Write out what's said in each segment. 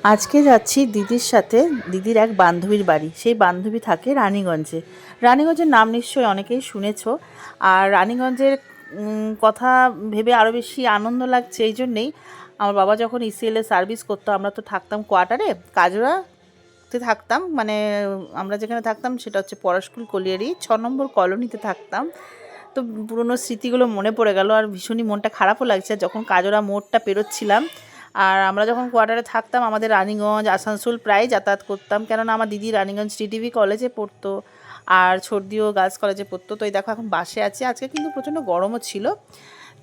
আজকে যাচ্ছি দিদির সাথে, দিদির এক বান্ধবীর বাড়ি। সেই বান্ধবী থাকে রানীগঞ্জে। রানীগঞ্জের নাম নিশ্চয়ই অনেকেই শুনেছ। আর রানীগঞ্জের কথা ভেবে আরও বেশি আনন্দ লাগছে এই জন্যেই, আমার বাবা যখন ইসিএলে সার্ভিস করতো, আমরা তো থাকতাম কোয়ার্টারে, কাজরাতে থাকতাম, মানে আমরা যেখানে থাকতাম সেটা হচ্ছে পরশকুল কলিয়ারি 6 নম্বর কলোনিতে থাকতাম। তো পুরনো স্মৃতিগুলো মনে পড়ে গেল, আর ভীষণই মনটা খারাপও লাগছে। যখন কাজরা মোড়টা পেরোচ্ছিলাম, আর আমরা যখন কোয়ার্টারে থাকতাম, আমাদের রানীগঞ্জ আসানসোল প্রায় যাতায়াত করতাম, কেননা আমার দিদি রানীগঞ্জ টিটিভি কলেজে পড়তো, আর ছোটদিও গার্লস কলেজে পড়তো। তো এই দেখো এখন বাসে আছি। আজকে কিন্তু প্রচণ্ড গরমও ছিল।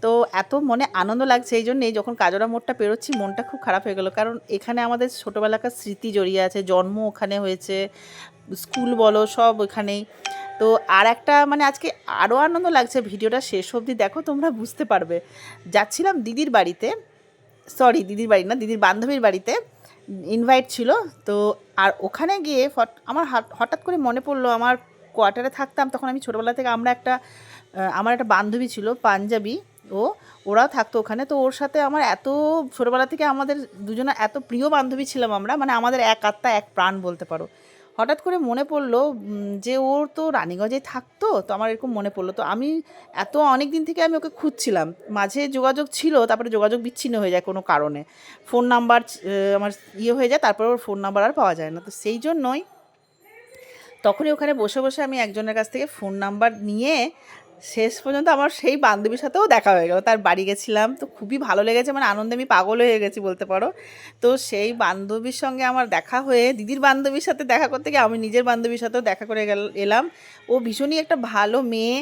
তো এত মনে আনন্দ লাগছে এই জন্যেই, যখন কাজরা মোড়টা পেরোচ্ছি মনটা খুব খারাপ হয়ে গেল, কারণ এখানে আমাদের ছোটোবেলাকার স্মৃতি জড়িয়ে আছে, জন্ম ওখানে হয়েছে, স্কুল বলো সব ওখানেই। তো আর একটা মানে আজকে আরও আনন্দ লাগছে, ভিডিওটা শেষ অবধি দেখো, তোমরা বুঝতে পারবে। যাচ্ছিলাম দিদির বাড়িতে, সরি দিদির বাড়ি না, দিদির বান্ধবীর বাড়িতে ইনভাইট ছিল। তো আর ওখানে গিয়ে আমার হঠাৎ করে মনে পড়লো, আমার কোয়ার্টারে থাকতাম তখন, আমি ছোটোবেলা থেকে, আমার একটা বান্ধবী ছিল পাঞ্জাবি, ওরাও থাকতো ওখানে। তো ওর সাথে আমার এত ছোটোবেলা থেকে আমাদের দুজনে এত প্রিয় বান্ধবী ছিলাম আমরা, মানে আমাদের এক আত্মা এক প্রাণ বলতে পারো। হঠাৎ করে মনে পড়লো যে ওর তো রানীগঞ্জেই থাকতো, তো আমার এরকম মনে পড়লো। তো আমি অনেক দিন থেকে আমি ওকে খুঁজছিলাম, মাঝে যোগাযোগ ছিল, তারপরে যোগাযোগ বিচ্ছিন্ন হয়ে যায় কোনো কারণে, ফোন নাম্বার আমার হয়ে যায়, তারপরে ওর ফোন নাম্বার আর পাওয়া যায় না। তো সেই জন্যই তখনই ওখানে বসে বসে আমি একজনের কাছ থেকে ফোন নাম্বার নিয়ে শেষ পর্যন্ত আমার সেই বান্ধবীর সাথেও দেখা হয়ে গেল। তার বাড়ি গেছিলাম, তো খুবই ভালো লেগেছে, মানে আনন্দে আমি পাগল হয়ে গেছি বলতে পারো। তো সেই বান্ধবীর সঙ্গে আমার দেখা হয়ে, দিদির বান্ধবীর সাথে দেখা করতে গিয়ে আমি নিজের বান্ধবীর সাথেও দেখা করে এলাম। ও ভীষণই একটা ভালো মেয়ে,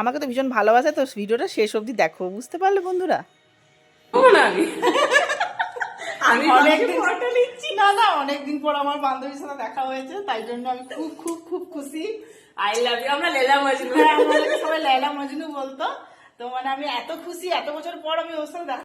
আমাকে তো ভীষণ ভালোবাসে। তো ভিডিওটা শেষ অবধি দেখো, বুঝতে পারলে বন্ধুরা? আমি অনেকদিন পর আমার বান্ধবীর সাথে দেখা হয়েছে, তাই জন্য আমি খুব খুব খুব খুশি। I love you. আমরা লেলা মজনু। হ্যাঁ, আমাদেরকে সবাই লেলা মজনু বলতো। তো মানে আমি এত খুশি, এত বছর পর আমি ওর সাথে দেখা